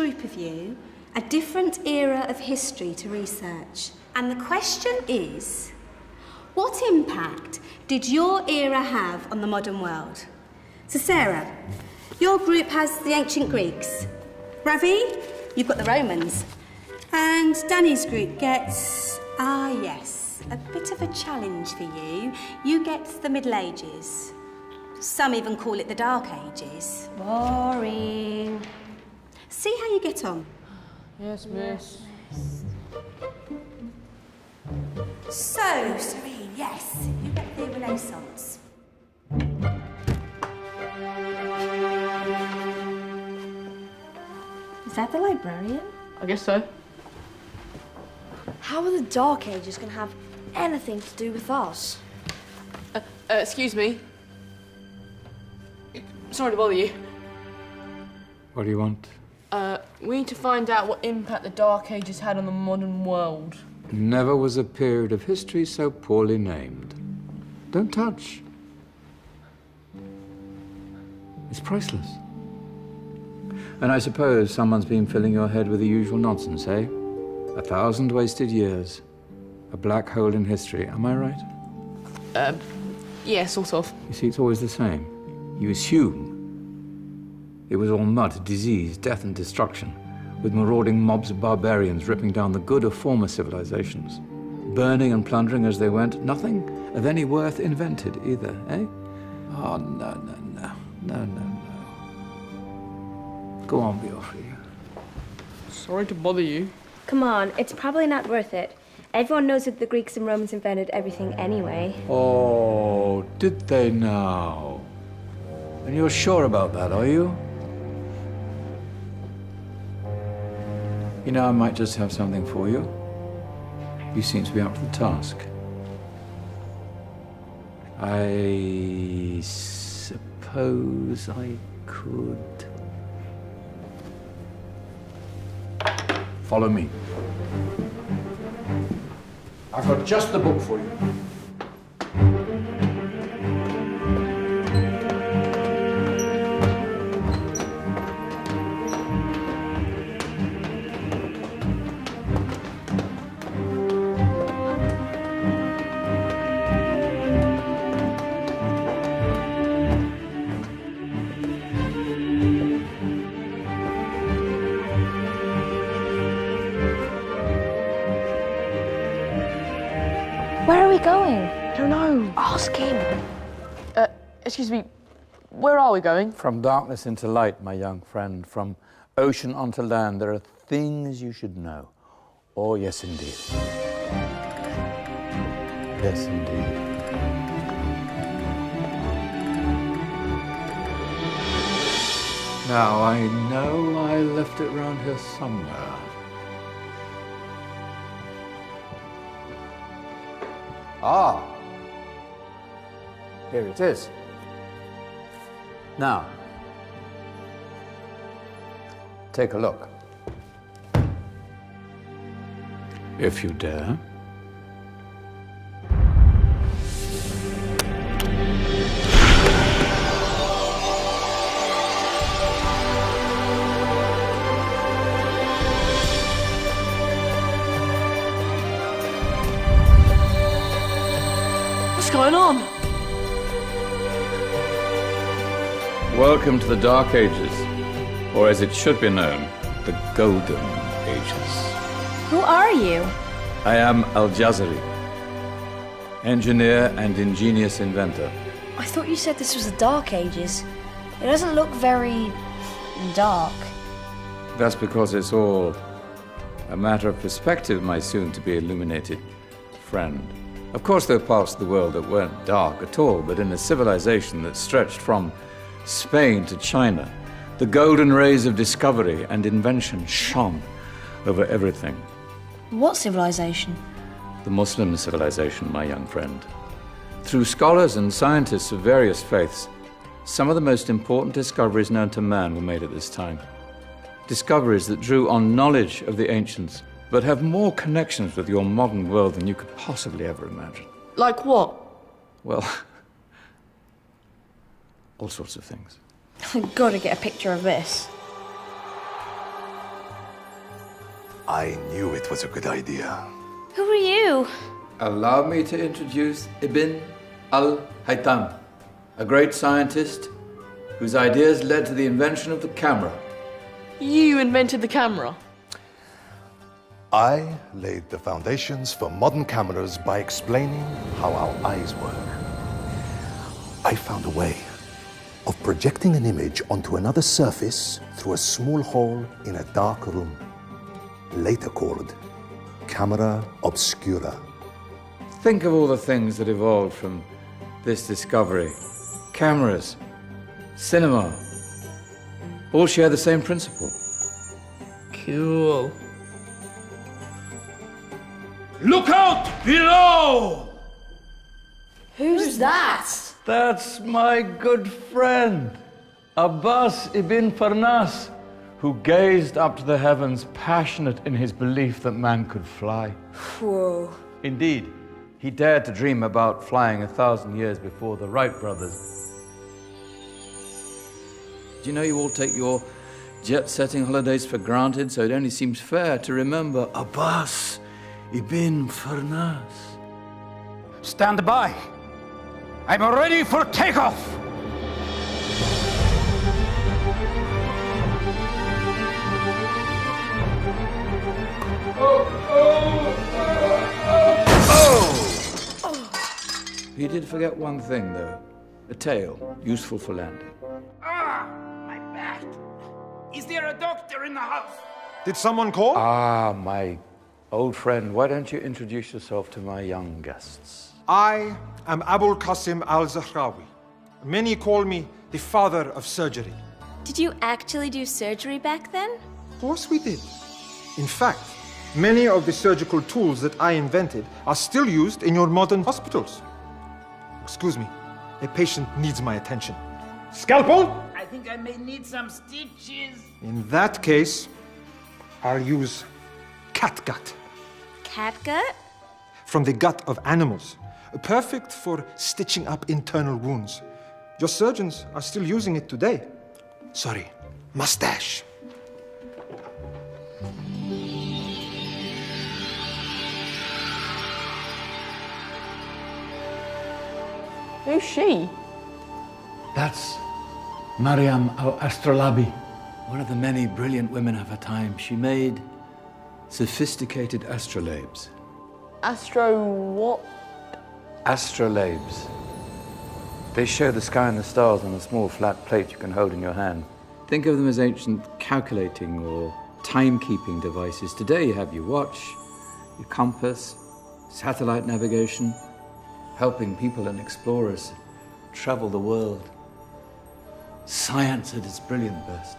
group of you a different era of history to research. And the question is, what impact did your era have on the modern world? So Sarah, your group has the ancient Greeks. Ravi, you've got the Romans. And Danny's group gets, yes, a bit of a challenge for you. You get the Middle Ages. Some even call it the Dark Ages. Boring. See how you get on. Yes, miss. So, Serene, yes, you get the Renaissance. Is that the librarian? I guess so. How are the Dark Ages going to have anything to do with us? Excuse me. Sorry to bother you. What do you want? We need to find out what impact the Dark Ages had on the modern world. Never was a period of history so poorly named. Don't touch. It's priceless. And I suppose someone's been filling your head with the usual nonsense, eh? 1,000 wasted years. A black hole in history, am I right? Yeah, sort of. You see, it's always the same. You assume it was all mud, disease, death and destruction, with marauding mobs of barbarians ripping down the good of former civilizations, burning and plundering as they went. Nothing of any worth invented either, eh? Oh, no. Go on, Beofrey. Sorry to bother you. Come on, it's probably not worth it. Everyone knows that the Greeks and Romans invented everything anyway. Oh, did they now? And you're sure about that, are you? You know, I might just have something for you. You seem to be up to the task. I suppose I could... Follow me. I've got just the book for you. Where are we going? I don't know. Ask him. Excuse me. Where are we going? From darkness into light, my young friend. From ocean onto land, there are things you should know. Oh, yes, indeed. Yes, indeed. Now, I know I left it round here somewhere. Ah, here it is. Now, take a look. If you dare. What's going on? Welcome to the Dark Ages, or as it should be known, the Golden Ages. Who are you? I am Al-Jazari, engineer and ingenious inventor. I thought you said this was the Dark Ages. It doesn't look very dark. That's because it's all a matter of perspective, my soon-to-be illuminated friend. Of course, there are parts of the world that weren't dark at all, but in a civilization that stretched from Spain to China, the golden rays of discovery and invention shone over everything. What civilization? The Muslim civilization, my young friend. Through scholars and scientists of various faiths, some of the most important discoveries known to man were made at this time. Discoveries that drew on knowledge of the ancients, but have more connections with your modern world than you could possibly ever imagine. Like what? Well, all sorts of things. I've got to get a picture of this. I knew it was a good idea. Who are you? Allow me to introduce Ibn al-Haytham, a great scientist whose ideas led to the invention of the camera. You invented the camera. I laid the foundations for modern cameras by explaining how our eyes work. I found a way of projecting an image onto another surface through a small hole in a dark room, later called camera obscura. Think of all the things that evolved from this discovery. Cameras, cinema, all share the same principle. Cool. Look out below! Who's that? That's my good friend, Abbas ibn Farnas, who gazed up to the heavens, passionate in his belief that man could fly. Whoa. Indeed, he dared to dream about flying 1,000 years before the Wright brothers. Do you know you all take your jet-setting holidays for granted, so it only seems fair to remember Abbas ibn Farnas? Stand by. I'm ready for takeoff. He did forget one thing, though. A tail, useful for landing. Ah, my back. Is there a doctor in the house? Did someone call? Ah, my old friend, why don't you introduce yourself to my young guests? I am Abul Qasim al-Zahrawi. Many call me the father of surgery. Did you actually do surgery back then? Of course we did. In fact, many of the surgical tools that I invented are still used in your modern hospitals. Excuse me, a patient needs my attention. Scalpel? I think I may need some stitches. In that case, I'll use catgut. Catgut? From the gut of animals. Perfect for stitching up internal wounds. Your surgeons are still using it today. Sorry, mustache. Who's she? That's Maryam al-Astrolabi, one of the many brilliant women of her time. She made sophisticated astrolabes. Astro what? Astrolabes. They show the sky and the stars on a small flat plate you can hold in your hand. Think of them as ancient calculating or timekeeping devices. Today you have your watch, your compass, satellite navigation, helping people and explorers travel the world. Science at its brilliant best.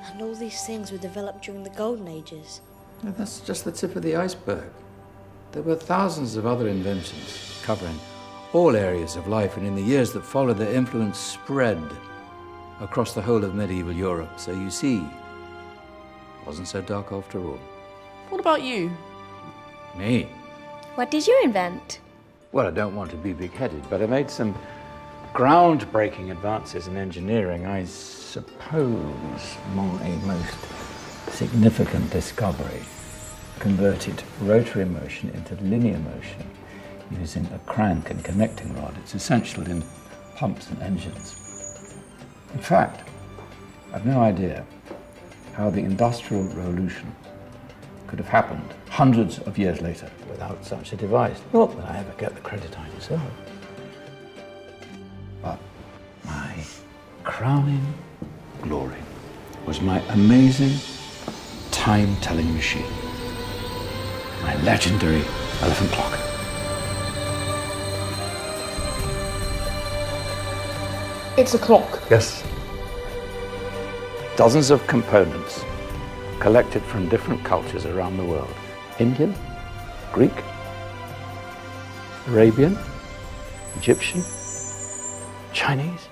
And all these things were developed during the Golden Ages. No, that's just the tip of the iceberg. There were thousands of other inventions covering all areas of life, and in the years that followed, their influence spread across the whole of medieval Europe. So you see, it wasn't so dark after all. What about you? Me? What did you invent? Well, I don't want to be big-headed, but I made some groundbreaking advances in engineering. I suppose my most significant discovery converted rotary motion into linear motion using a crank and connecting rod. It's essential in pumps and engines. In fact, I've no idea how the Industrial Revolution could have happened hundreds of years later without such a device. Not that I ever get the credit I deserve. But my crowning glory was my amazing time-telling machine. My legendary elephant clock. It's a clock. Yes. Dozens of components collected from different cultures around the world. Indian, Greek, Arabian, Egyptian, Chinese.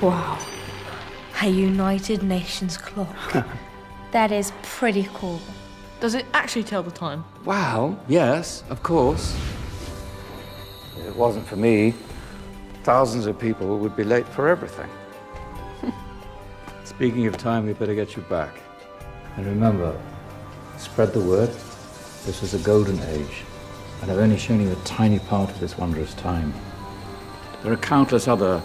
Wow. A United Nations clock. That is pretty cool. Does it actually tell the time? Well, yes, of course. If it wasn't for me, thousands of people would be late for everything. Speaking of time, we better get you back. And remember, Spread the word. This was a golden age, and I've only shown you a tiny part of this wondrous time. There are countless other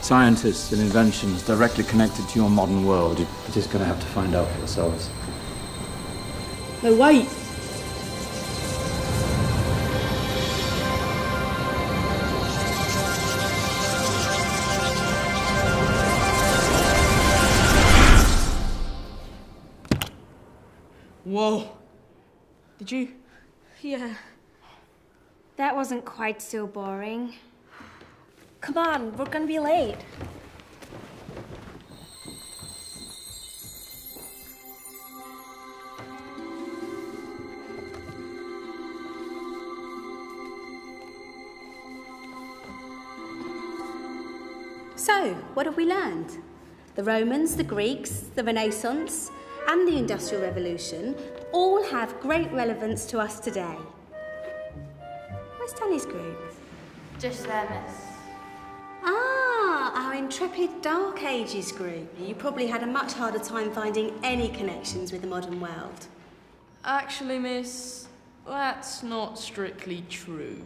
scientists and inventions directly connected to your modern world. You're just going to have to find out for yourselves. No, wait. Whoa. Did you? Yeah. That wasn't quite so boring. Come on, we're gonna be late. So, what have we learned? The Romans, the Greeks, the Renaissance, and the Industrial Revolution all have great relevance to us today. Where's Danny's group? Just there, miss. Ah, our intrepid Dark Ages group. You probably had a much harder time finding any connections with the modern world. Actually, miss, that's not strictly true.